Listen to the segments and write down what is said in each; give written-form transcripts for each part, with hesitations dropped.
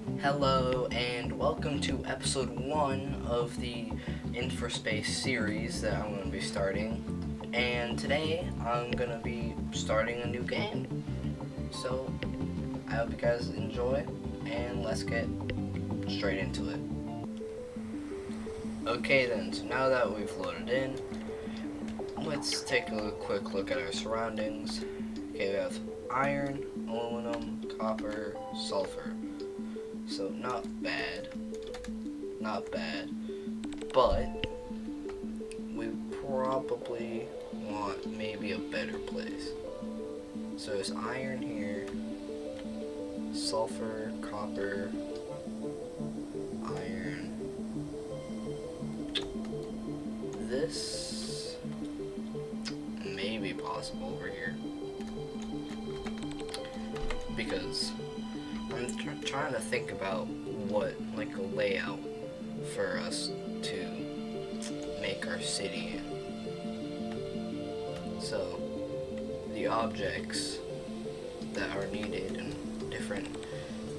Hello and welcome to episode 1 of the infraspace series that I'm going to be starting. And today I'm going to be starting a new game. So I hope you guys enjoy and let's get straight into it. Okay then, so now that we've loaded in, let's take a quick look at our surroundings. Okay, we have iron, aluminum, copper, sulfur. So not bad, but we probably want maybe a better place. So there's iron here, sulfur, copper, iron. This may be possible over here because I'm trying to think about what, like, a layout for us to make our city in. So, the objects that are needed and different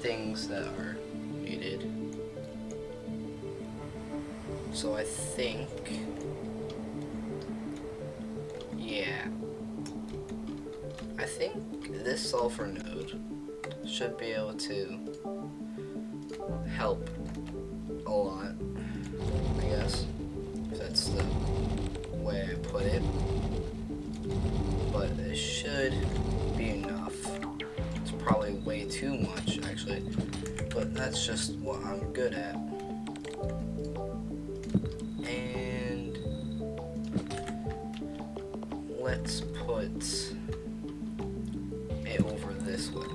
things that are needed. So I think, I think this sulfur node should be able to help a lot, I guess, if that's the way I put it, but it should be enough. It's probably way too much, actually, but that's just what I'm good at. And let's put it over this way.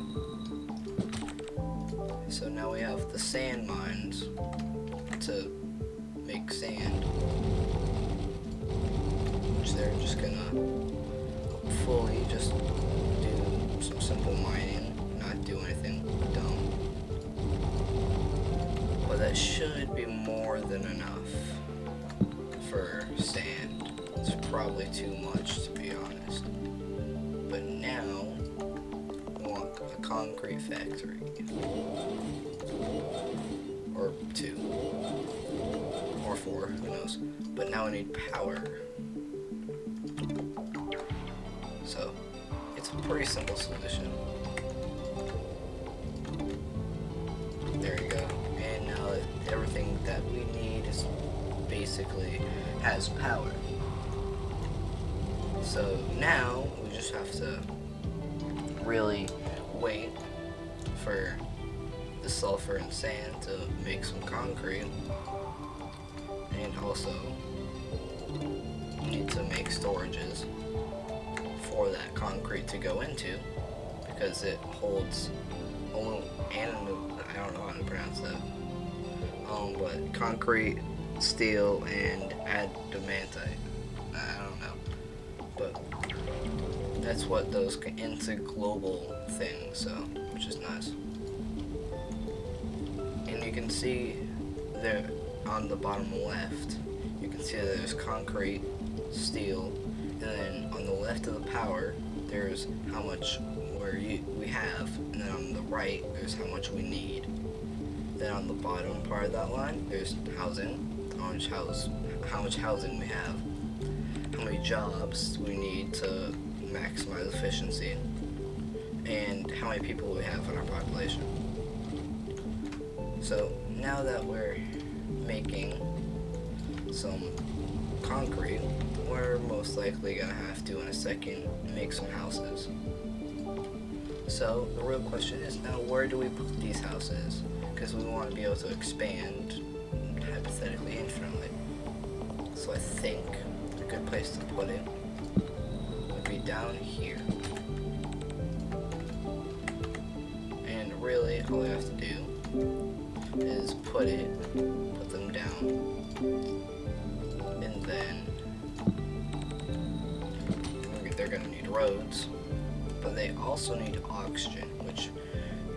So now we have the sand mines to make sand, which they're just gonna fully just do some simple mining, not do anything dumb. But that should be more than enough for sand. It's probably too much, to be honest. But now we want a concrete factory. Or 2. Or 4, who knows. But now we need power. So, it's a pretty simple solution. There you go. And now everything that we need is basically has power. So now we just have to really wait for the sulfur and sand to make some concrete, and also need to make storages for that concrete to go into, because it holds I don't know how to pronounce that, but concrete, steel, and adamantite. I don't know, but that's what those into global things, so, which is nice. And you can see there on the bottom left, you can see that there's concrete, steel, and then on the left of the power, there's how much we have, and then on the right, there's how much we need. Then on the bottom part of that line, there's housing, how much housing we have, how many jobs we need to maximize efficiency, and how many people we have in our population. So now that we're making some concrete, we're most likely gonna have to in a second make some houses. So the real question is now, where do we put these houses? Because we want to be able to expand hypothetically infinitely. So I think a good place to put it would be down here. And really all we have to do is put them down, and then they're going to need roads, but they also need oxygen, which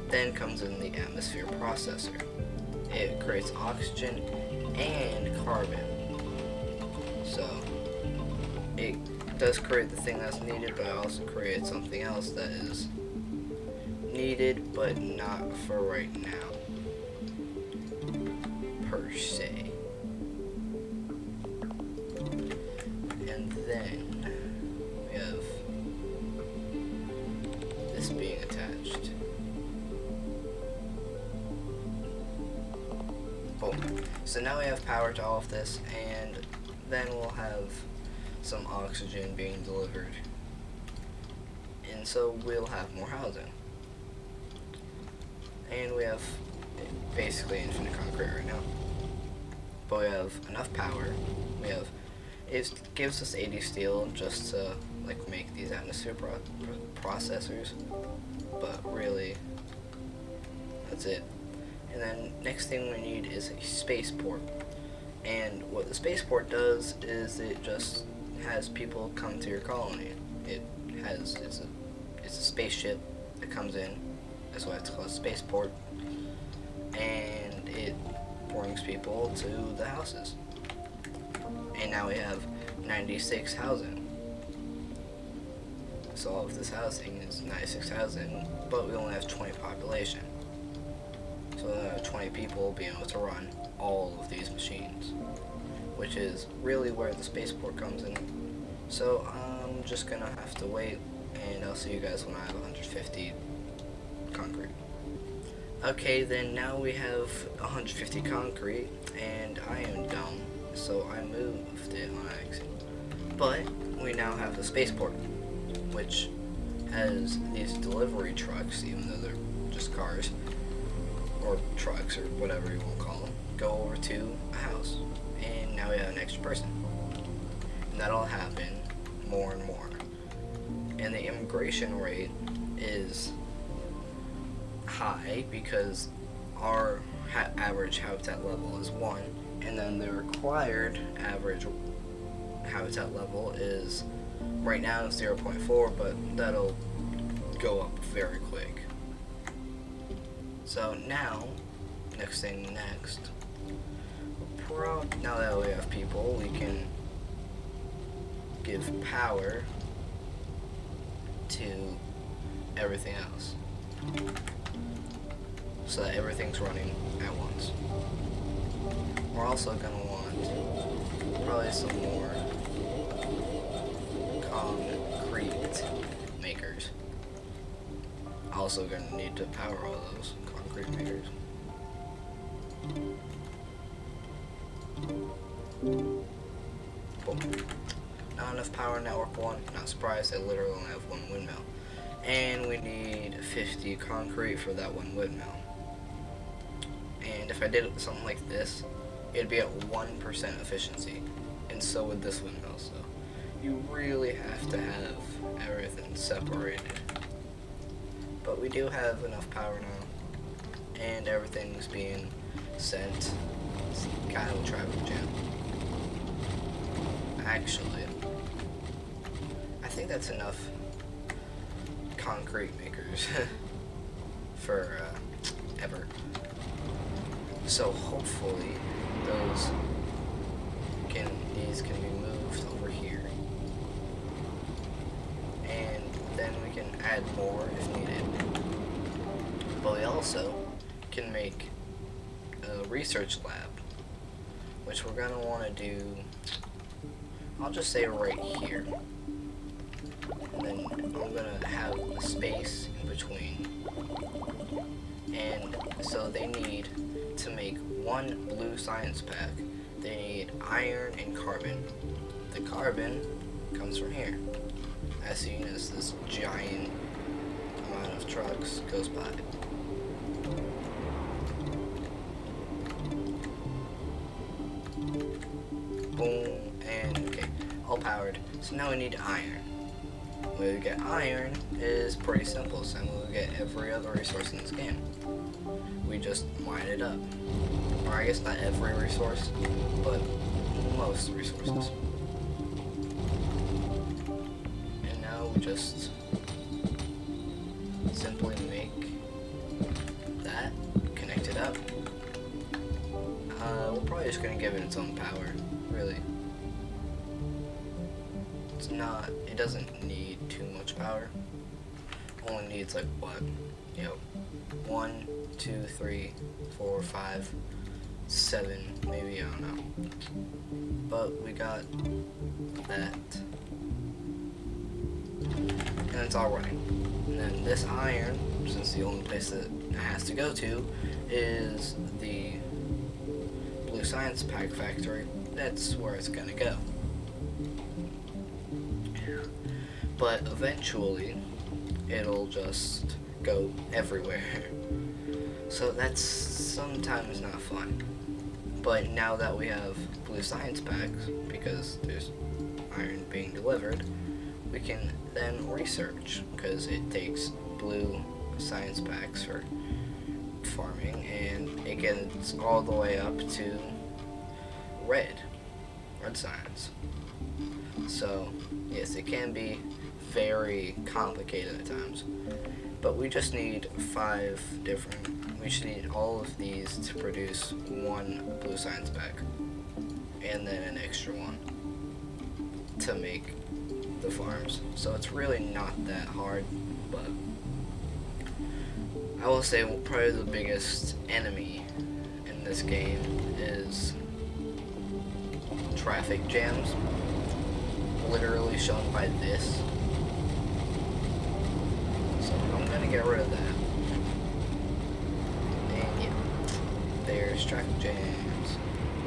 then comes in the atmosphere processor. It creates oxygen and carbon, so it does create the thing that's needed, but it also creates something else that is needed but not for right now. Boom. So now we have power to all of this, and then we'll have some oxygen being delivered. And so we'll have more housing. And we have basically infinite concrete right now. But we have enough power. It gives us 80 steel just to like make these atmosphere processors. But really, that's it. And then next thing we need is a spaceport. And what the spaceport does is it just has people come to your colony. It's a spaceship that comes in. That's why it's called a spaceport. And it brings people to the houses. And now we have 96 housing. So all of this housing is 96 housing, but we only have 20 population. So 20 people being able to run all of these machines, which is really where the spaceport comes in. So I'm just gonna have to wait, and I'll see you guys when I have 150 concrete. Okay, then now we have 150 concrete, and I am dumb, so I moved it on accident. But we now have the spaceport, which has these delivery trucks, even though they're just cars, or trucks, or whatever you want to call them, go over to a house. And now we have an extra person. And that'll happen more and more. And the immigration rate is high because our average habitat level is 1, and then the required average habitat level is right now 0.4, but that'll go up very quick. So now, next, now that we have people, we can give power to everything else, so that everything's running at once. We're also going to want probably some more concrete makers. Also going to need to power all those concrete makers. Boom. Not enough power, network 1. Not surprised, I literally only have 1 windmill. And we need 50 concrete for that 1 windmill. And if I did something like this, it'd be at 1% efficiency. And so would this windmill, so you really have to have everything separated. But we do have enough power now, and everything's being sent. It's kind of a traffic jam. Actually, I think that's enough concrete makers for ever. So hopefully these can be moved over here, and then we can add more if needed. But we also can make a research lab, which we're gonna want to do, I'll just say right here. And then I'm gonna have a space in between. And so they need to make 1 blue science pack. They need iron and carbon. The carbon comes from here, as soon as this giant amount of trucks goes by. Boom, and okay, all powered. So now we need iron. The way we get iron is pretty simple, same way we get every other resource in this game. We just mine it up. Or I guess not every resource, but most resources. And now we just simply make that, connect it up. We're probably just gonna give it its own power, really. It doesn't need too much power. Only needs like what? 1, 2, 3, 4, 5, 7, maybe, I don't know. But we got that. And it's all running. And then this iron, since the only place that it has to go to is the science pack factory, that's where it's gonna go. But eventually, it'll just go everywhere. So that's sometimes not fun. But now that we have blue science packs, because there's iron being delivered, we can then research, because it takes blue science packs for farming, and it gets all the way up to red science. So yes, it can be very complicated at times, but we just need we just need all of these to produce one blue science pack, and then an extra one to make the farms. So it's really not that hard, but I will say probably the biggest enemy in this game is traffic jams, literally shown by this. So I'm gonna get rid of that. And yeah, there's traffic jams.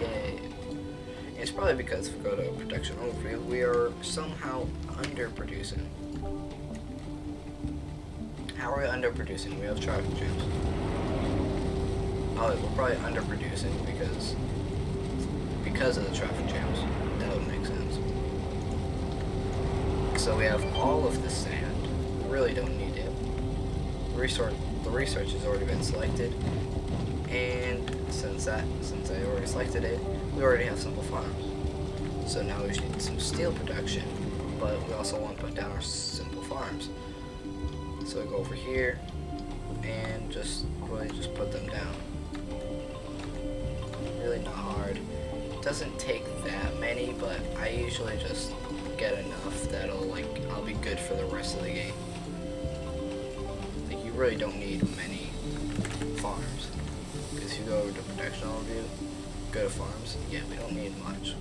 Yay. And it's probably because if we go to production overview, we are somehow underproducing. How are we underproducing? We have traffic jams. Oh, we're probably underproducing because of the traffic jams. That would make sense. So we have all of the sand. We really don't need it. The research has already been selected, and since I already selected it, we already have simple farms. So now we need some steel production, but we also want to put down our simple farms. So we go over here and just put them down. Really not hard. It doesn't take that many, but I usually just get enough that I'll be good for the rest of the game. Like, you really don't need many farms, because if you go over to production overview, go to farms, yeah, we don't need much.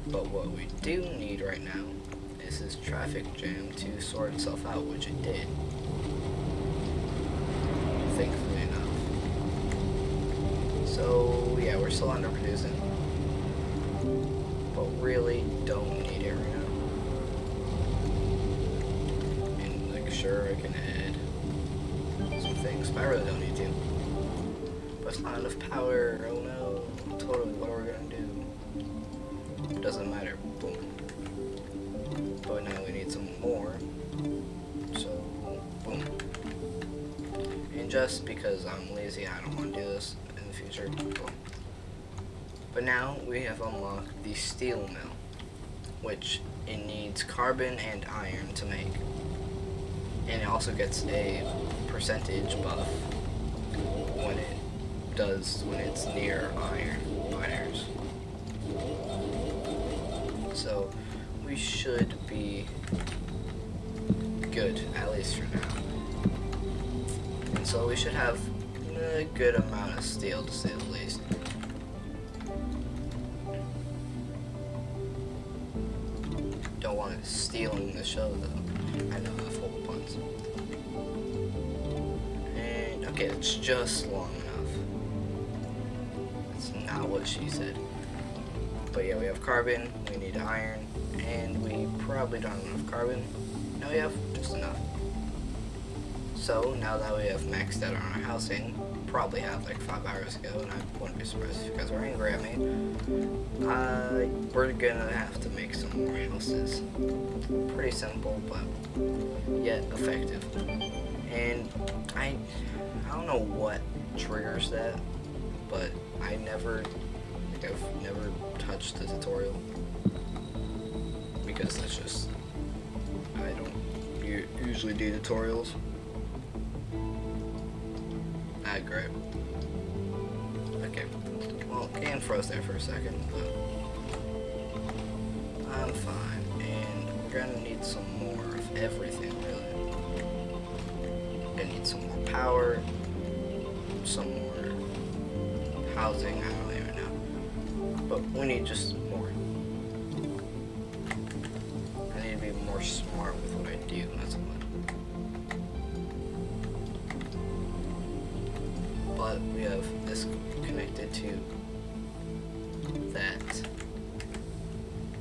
But what we do need right now is this traffic jam to sort itself out, which it did, thankfully enough. So yeah, we're still underproducing, but really don't need it right now. And like, sure, I can add some things, but I really don't need to. But it's not enough power. Oh no! Totally, what are we gonna do? It doesn't matter. Boom. But now we need some more. So boom. And just because I'm lazy, I don't want to do this in the future. Boom. But now we have unlocked the steel mill, which it needs carbon and iron to make. And it also gets a percentage buff when it's near miners. So we should be good, at least for now. And so we should have a good amount of steel, to say the least. Don't want it stealing the show, though. I know, that's full of puns. And okay, it's just long enough. It's not what she said. But yeah, we have carbon, we need iron, and we probably don't have enough carbon. No, we have just enough. So now that we have maxed out on our housing, probably have like 5 hours ago, and I wouldn't be surprised if you guys were angry at me. We're gonna have to make some more houses. Pretty simple, but yet effective. And I don't know what triggers that, but I've never touched the tutorial, because that's just, I don't usually do tutorials. Great. Okay. Well, game froze there for a second, but I'm fine. And we're gonna need some more of everything, really. We're gonna need some more power, some more housing, I don't even know. But we need just more. I need to be more smart with what I do, that's what. But but we have this connected to that.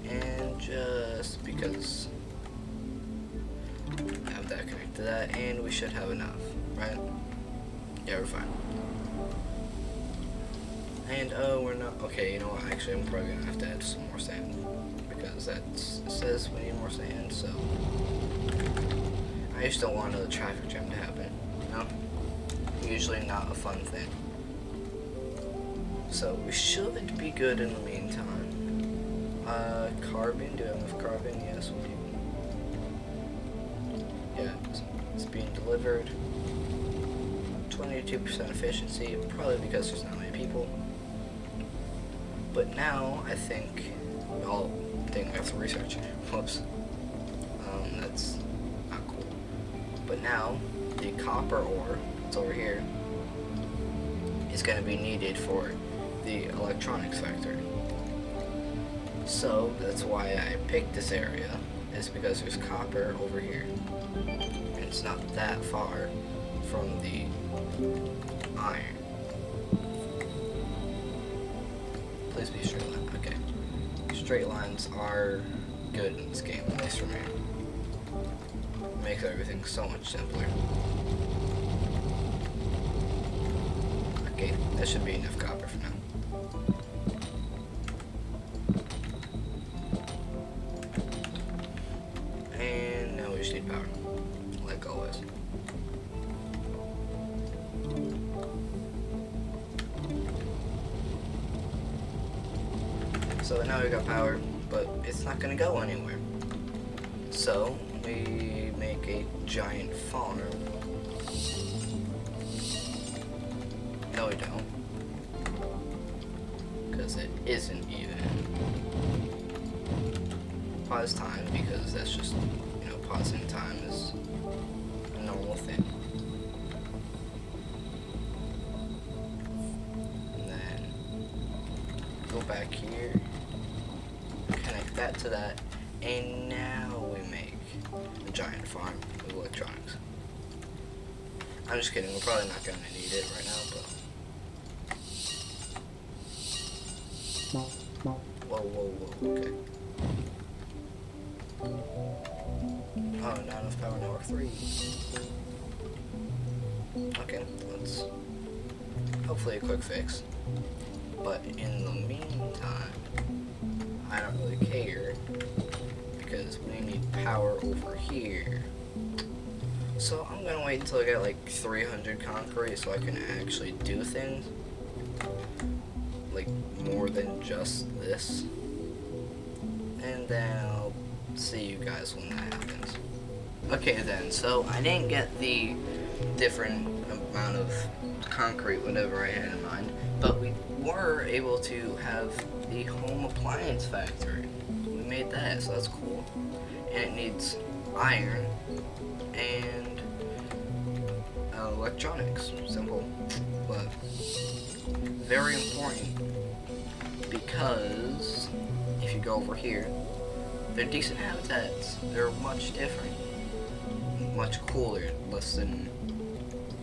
And just because I have that connected to that, and we should have enough, right? Yeah, we're fine. And we're not. Okay, you know what? Actually, I'm probably gonna have to add some more sand because that says we need more sand. So I just don't want another traffic jam to happen. You know, usually not a fun thing. So we should be good in the meantime. Carbon. Do I have enough carbon? Yes, we do. Yeah, it's being delivered. 22% efficiency, probably because there's not many people. But now I think we have to research. Whoops. That's not cool. But now the copper ore, it's over here, is going to be needed for the electronics factory. So that's why I picked this area, is because there's copper over here. And it's not that far from the iron. Please be straight line. Okay. Straight lines are good in this game, at least for me. It makes everything so much simpler. Okay, that should be enough copper for now. And now we just need power, like always. So now we got power, but it's not gonna go anywhere. So we make a giant farm. No, we don't, because it isn't even. Pause time, because that's just, you know, pausing time is a normal thing. And then go back here, connect that to that, and now we make a giant farm with electronics. I'm just kidding, we're probably not going to need it right now, but... Whoa, okay. Oh, not enough power network 3. Okay, let's... hopefully a quick fix. But in the meantime, I don't really care, because we need power over here. So I'm gonna wait until I get like 300 concrete so I can actually do things. Like more than just this. And then I'll see you guys when that happens. Okay then, so I didn't get the different amount of concrete, whatever I had in mind, but we were able to have the home appliance factory. We made that, so that's cool. And it needs iron and electronics. Simple, but very important, because if you go over here, they're decent habitats. They're much different, much cooler, less than,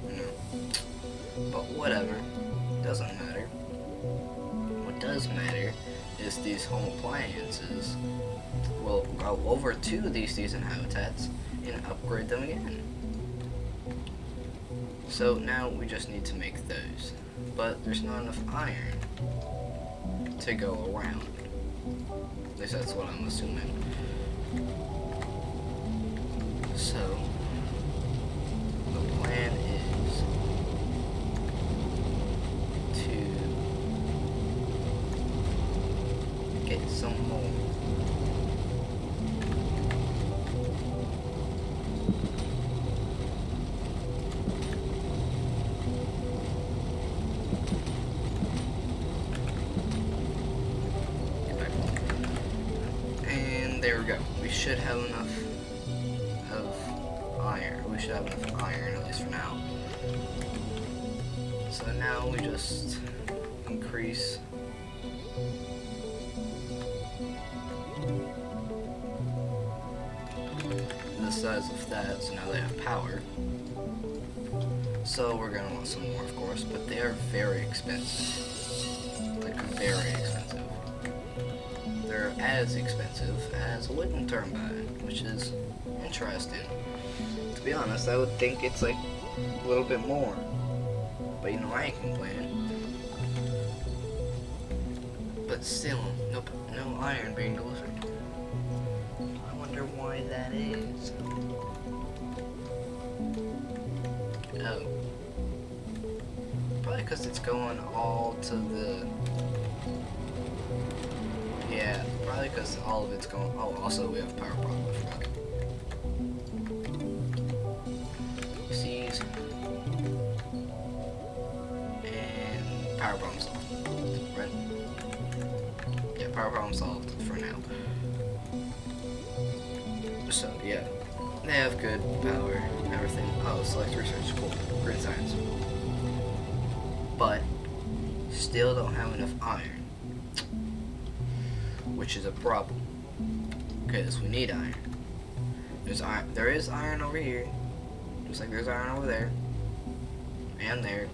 you know, but whatever, doesn't matter. What does matter is these home appliances will go over to these decent habitats and upgrade them again. So now we just need to make those, but there's not enough iron to go around. At least that's what I'm assuming. So the plan is to get some more. There we go. We should have enough of iron. We should have enough iron, at least for now. So now we just increase the size of that, so now they have power. So we're gonna want some more, of course, but they are very expensive. Like, very expensive. They're as expensive as a wooden turbine, which is interesting. To be honest, I would think it's like a little bit more. But you know, I ain't complaining. But still, no iron being delivered. I wonder why that is. Oh. Probably because it's going all to the... Yeah, probably because all of it's going... Oh, also we have power problem, I forgot. Seize. And power problem solved. Right? Yeah, power problem solved for now. So, yeah. They have good power, everything. Oh, select research, cool. Green science. But, still don't have enough iron. Which is a problem. Because we need iron. There is iron over here. Just like there's iron over there. And there.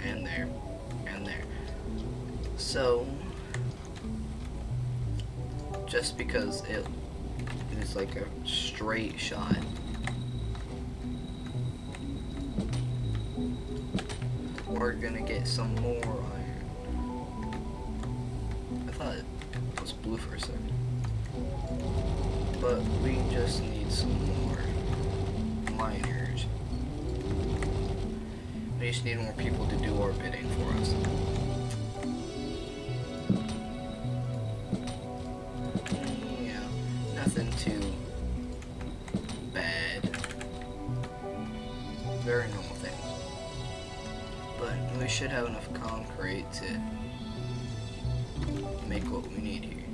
And there. And there. So, just because it is like a straight shot, we're gonna get some more iron. I thought it was blue for a second. But we just need some more miners. We just need more people to do our bidding for us. Yeah, nothing too bad. Very normal things. But we should have enough concrete to make what we need here.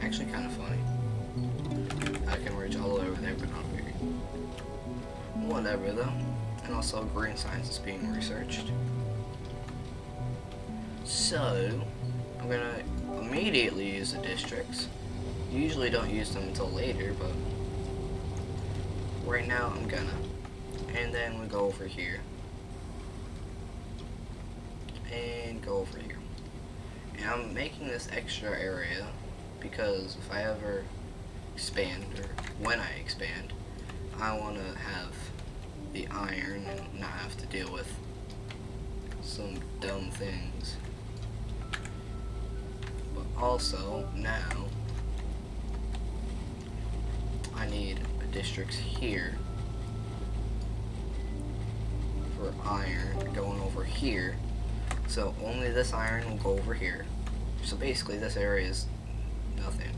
Actually kind of funny. I can reach all the way over there, but not very. Whatever though. And also green science is being researched. So, I'm gonna immediately use the districts. Usually don't use them until later, but right now I'm gonna. And then we go over here. And go over here. And I'm making this extra area because if I ever expand, or when I expand, I want to have the iron and not have to deal with some dumb things. But also, now, I need districts here for iron going over here. So only this iron will go over here. So basically this area is nothing.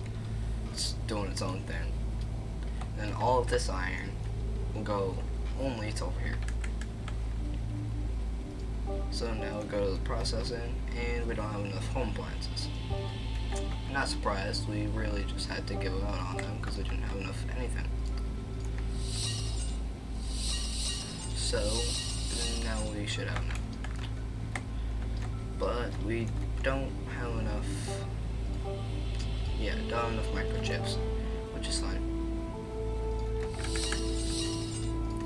It's doing its own thing. And all of this iron will go only to over here. So now we go to the processing and we don't have enough home appliances. Not surprised, we really just had to give out on them because we didn't have enough anything. So now we should have enough. But we don't have enough, don't have enough microchips, which is fine.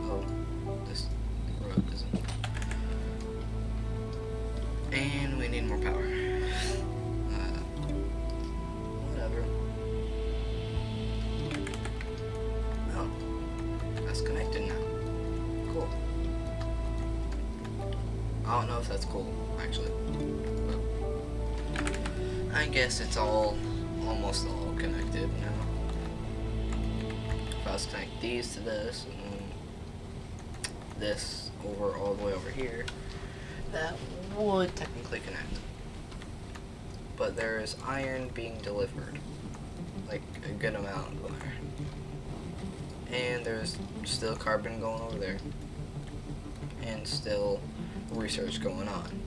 Oh, this road isn't. And we need more power. Whatever. Oh, that's connected now. Cool. I don't know if that's cool, actually. But I guess it's almost all connected now. If I was to connect these to this, and then this over all the way over here, that would technically connect. But there is iron being delivered. Like, a good amount of iron. And there's still carbon going over there. And still research going on.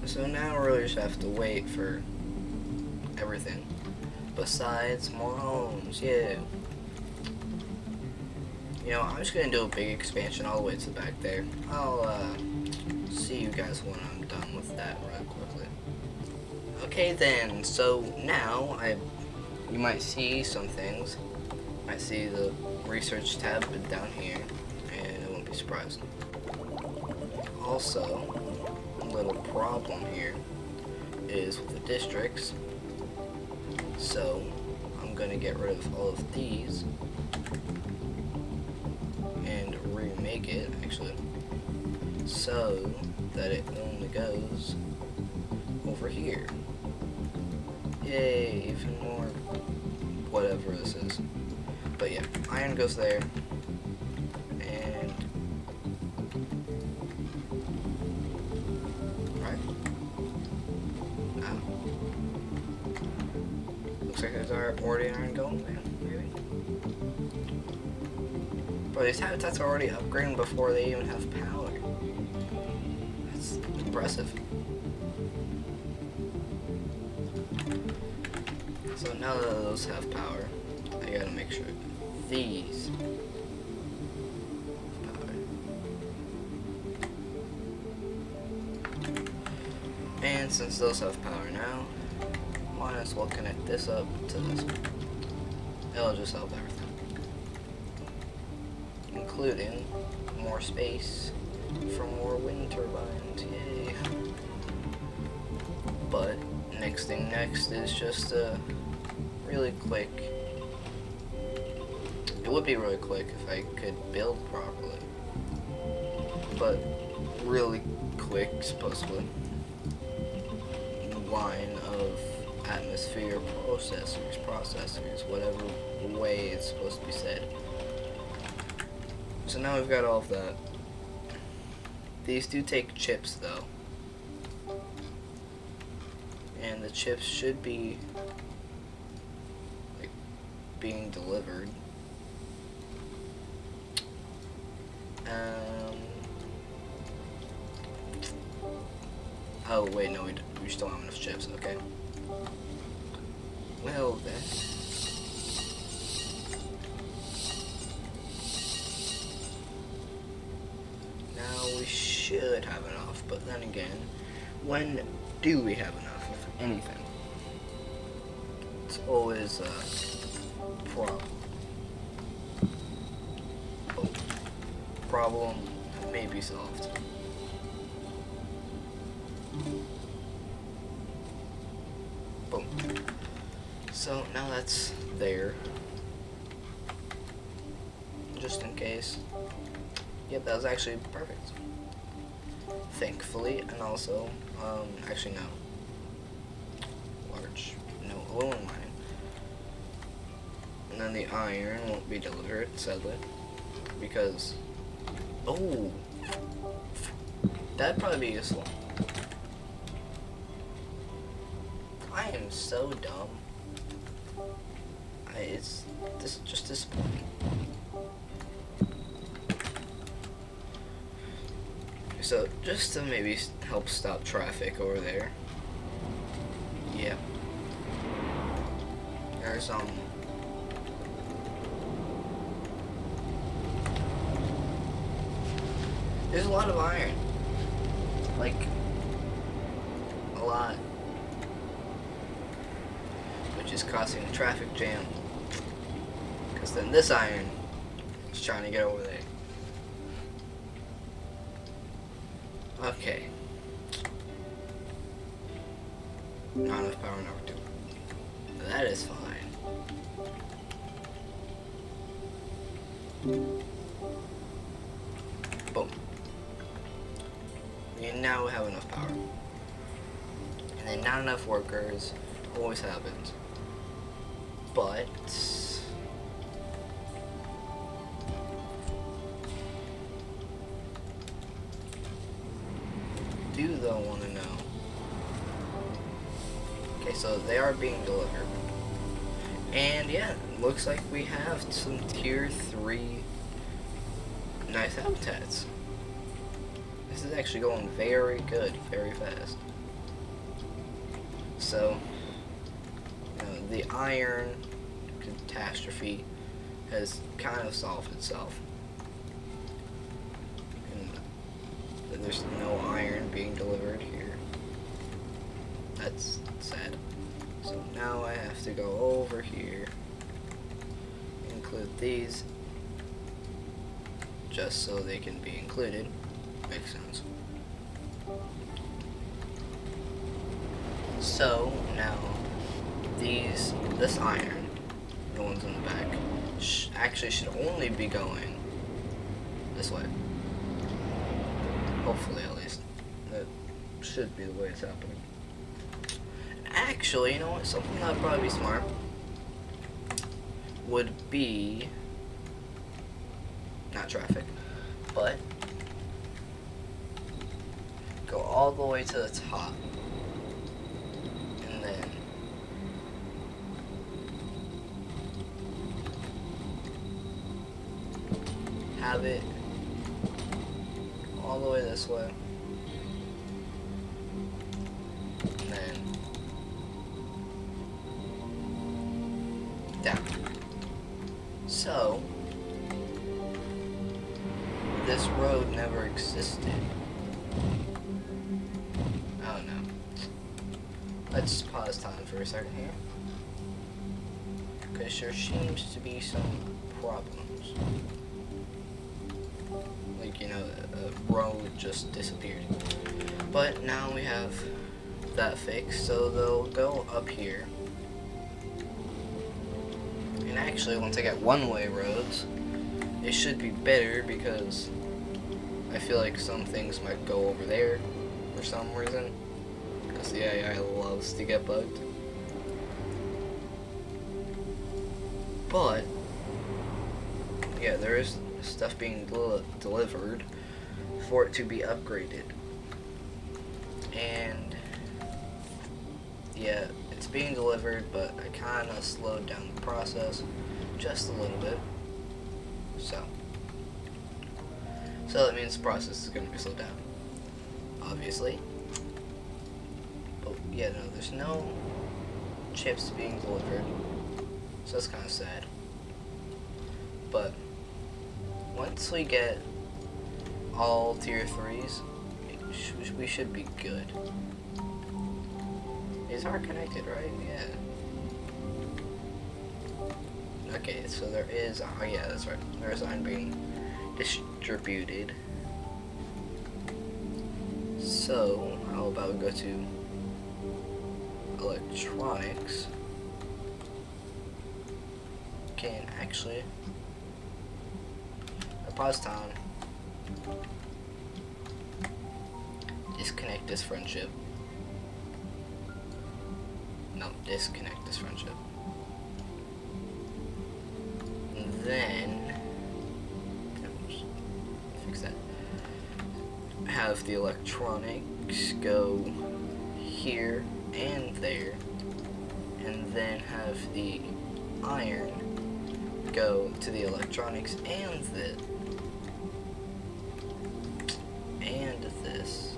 So now we really just have to wait for everything. Besides more homes, yeah. You know, I'm just gonna do a big expansion all the way to the back there. I'll see you guys when I'm done with that real quickly. Okay then, so now you might see some things. You might see the research tab down here, and it won't be surprised. Also, a little problem here is with the districts. So I'm gonna get rid of all of these and remake it actually, so that it only goes over here. Yay, even more whatever this is. But yeah, iron goes there, and right. Looks like there's already iron going there, maybe. Bro, these habitats are already upgrading before they even have power. That's impressive. So now that those have power, I gotta make sure these have power. And since those have power now, might as well connect this up to this one. It'll just help everything, including more space for more wind turbines. Yay! But next thing next is just really quick. It would be really quick if I could build properly, but really quick, supposedly, line of atmosphere processors, whatever way it's supposed to be said. So now we've got all of that. These do take chips though, and the chips should be like being delivered. Oh wait, no, we just don't have enough chips. Okay. Well then. Now we should have enough, but then again, when do we have enough, if anything? It's always a problem. Oh, problem may be solved. Boom. So now that's there. Just in case. Yep, that was actually perfect. Thankfully, and also, actually no. No aluminum mining. And then the iron won't be delivered, sadly. Because, oh, that'd probably be useful. I am so dumb. It's just disappointing. So, just to maybe help stop traffic over there. Yeah. There's there's a lot of iron. Like, a lot. Which is causing a traffic jam. Because then this iron is trying to get over there. Okay. Not enough power number 2. That is fine. Boom. We now have enough power. And then not enough workers. Always happens. But do though want to know. Okay, so they are being delivered. And yeah, looks like we have some tier 3 nice habitats. This is actually going very good, very fast. So, the iron catastrophe has kind of solved itself. And there's no iron being delivered here. That's sad. So now I have to go over here, include these, just so they can be included. Makes sense. So now this iron, the ones in the back, actually should only be going this way. Hopefully, at least. That should be the way it's happening. Actually, you know what? Something that would probably be smart would be not traffic, but go all the way to the top, and then have it all the way this way, and then down. So this road never existed. I don't know. Let's pause time for a second here, because there seems to be some problems. Like, you know, a road just disappeared. But now we have that fixed, so they'll go up here. And actually, once I get one-way roads, it should be better, because I feel like some things might go over there for some reason, because the AI loves to get bugged. But yeah, there is stuff being delivered for it to be upgraded, and yeah, it's being delivered, but I kind of slowed down the process just a little bit. So that means the process is going to be slowed down, obviously. But yeah, no, there's no chips being delivered, so that's kind of sad. But once we get all tier 3s, we should be good. These are connected, right? Yeah. Okay, so there is, oh yeah, that's right. There is iron being distributed. So, how about we go to electronics? Okay, and actually, pause time. Disconnect this friendship. No, disconnect this friendship. And then fix that. Have the electronics go here and there, and then have the iron go to the electronics and this. And this.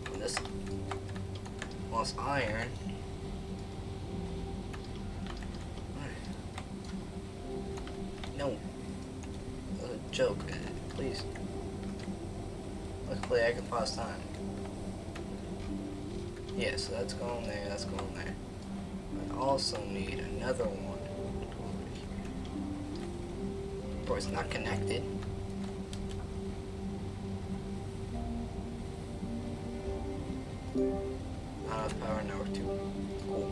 And this. Well, it's iron. No. That was a joke. Please. Luckily, I can pause time. Yeah, so that's going there, that's going there. I also need another one. Of course, it's not connected. Not enough power network 2. Cool.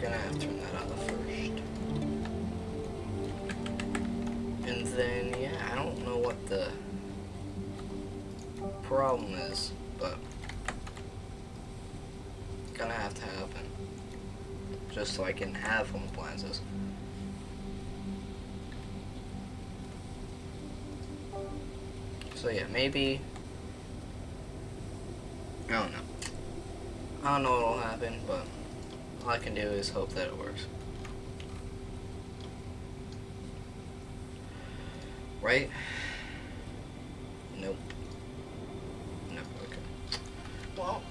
Gonna have to turn that on first. And then, yeah, I don't know what the problem is, but gonna have to happen. Just so I can have home appliances. So yeah, maybe, I don't know. I don't know what'll happen, but all I can do is hope that it works. Right? Nope. Nope, okay. Well,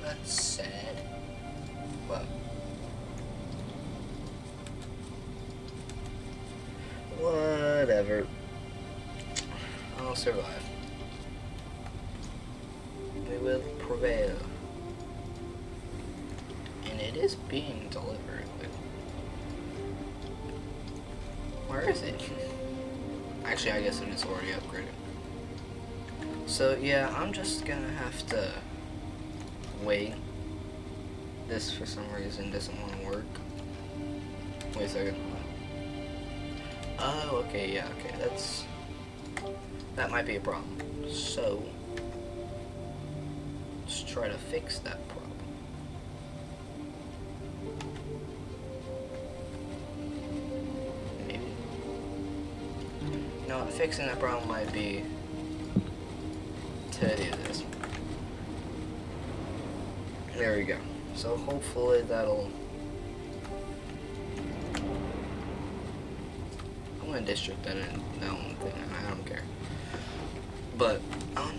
that's sad, but whatever. I'll survive. We will prevail. And it is being delivered. Where is it? Actually, I guess it is already upgraded. So yeah, I'm just gonna have to wait. This for some reason doesn't want to work. Wait a second. Oh, okay, yeah, okay, that might be a problem. So let's try to fix that problem. Maybe. You know what, fixing that problem might be to do this. There we go. So hopefully that'll... I'm gonna district that in that one thing. I don't care. But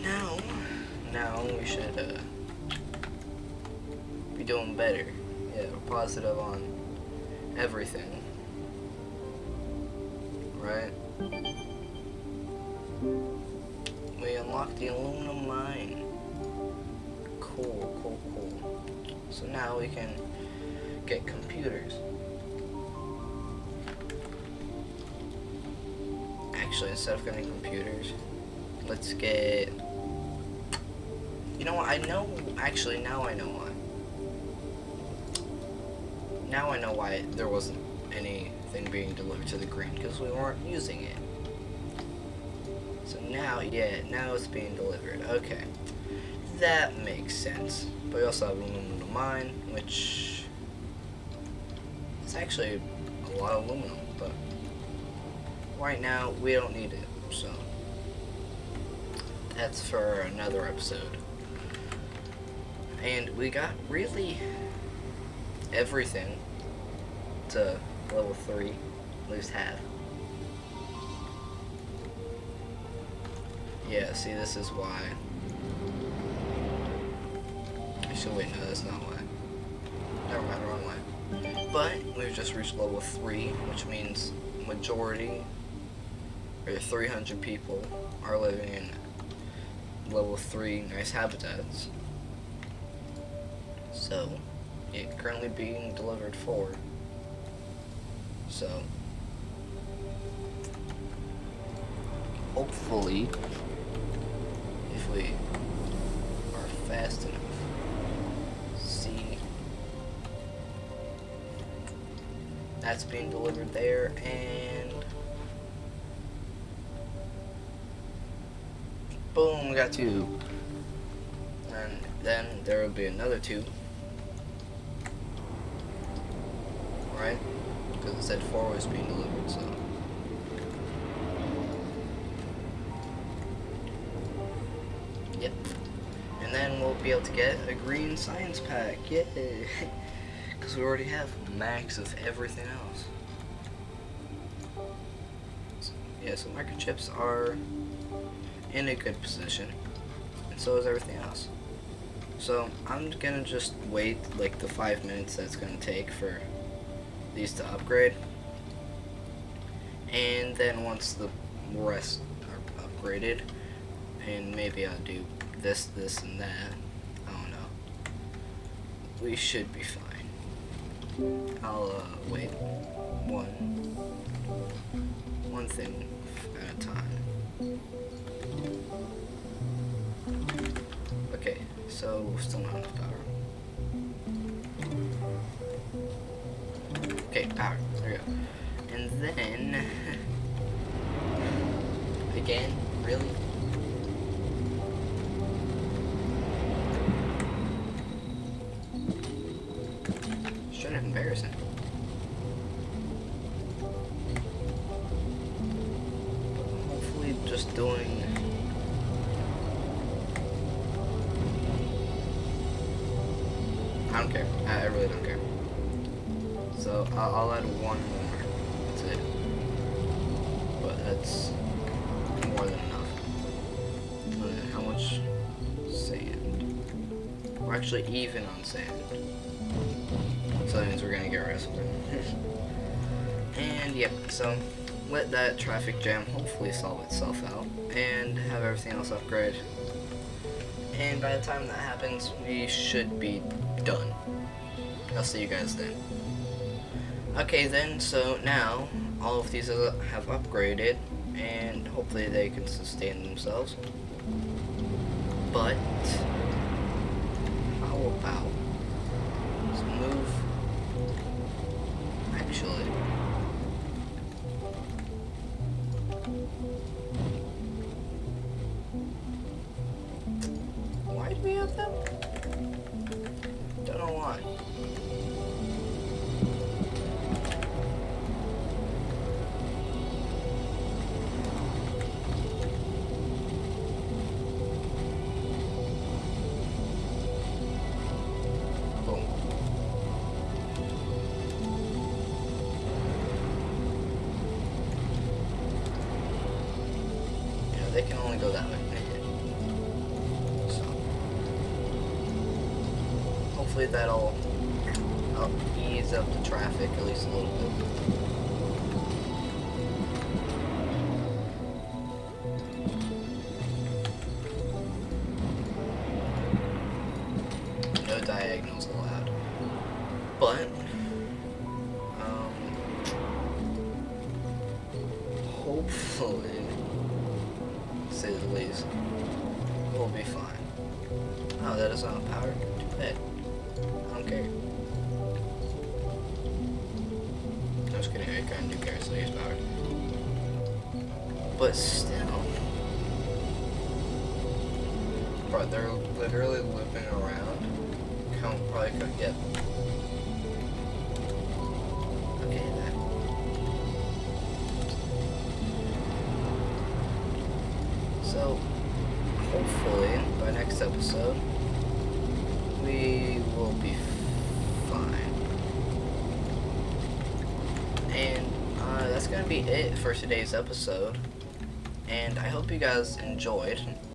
now we should be doing better. Yeah, we're positive on everything. Right? We unlocked the aluminum mine. Cool. So now we can get computers. Actually, instead of getting computers, let's get... You know what, actually, now I know why. Now I know why there wasn't anything being delivered to the green, because we weren't using it. So now, yeah, now it's being delivered. Okay. That makes sense. But we also have aluminum to mine, which is actually a lot of aluminum, but right now we don't need it, so that's for another episode. And we got really everything to level 3, at least half. Yeah, see, this is why. Actually, wait, no, that's not why. Never mind, wrong way. But we've just reached level 3, which means majority, or 300 people, are living in level 3 nice habitats. So, yeah, currently being delivered 4. So, hopefully, if we are fast enough. See, that's being delivered there, and boom, we got 2. And then there will be another 2. Right? Because it said 4 was being delivered, so. Yep. And then we'll be able to get a green science pack. Yay! Because we already have max of everything else. So, yeah, so microchips are in a good position. And so is everything else. So I'm gonna just wait like the 5 minutes that's gonna take for these to upgrade. And then once the rest are upgraded, and maybe I'll do this, and that. I don't know. We should be fine. I'll wait one thing at a time. Okay, so we're still not enough power. Okay, power. There we go. And then again, really? Straight up embarrassing. Hopefully just doing I don't care. I really don't care. So I'll add 1 more. That's it. But that's more than enough. How much sand? We're actually even on sand. So that means we're gonna get rid of something. And yep, so let that traffic jam hopefully solve itself out and have everything else upgrade. And by the time that happens, we should be done. I'll see you guys then. Okay then, so now all of these have upgraded and hopefully they can sustain themselves. But how about let's move actually why do we have them? Don't know why. They can only go that way. So hopefully that'll help ease up the traffic at least a little bit. No diagonals allowed. But hopefully, to say the least, we'll be fine. Oh, that is not powered? Too bad. I don't care. I'm just kidding, I kind of do care, so he's powered. But still, bro, they're literally looping around. Probably could get. Okay, then. So, hopefully, by next episode, we will be fine. And that's going to be it for today's episode. And I hope you guys enjoyed.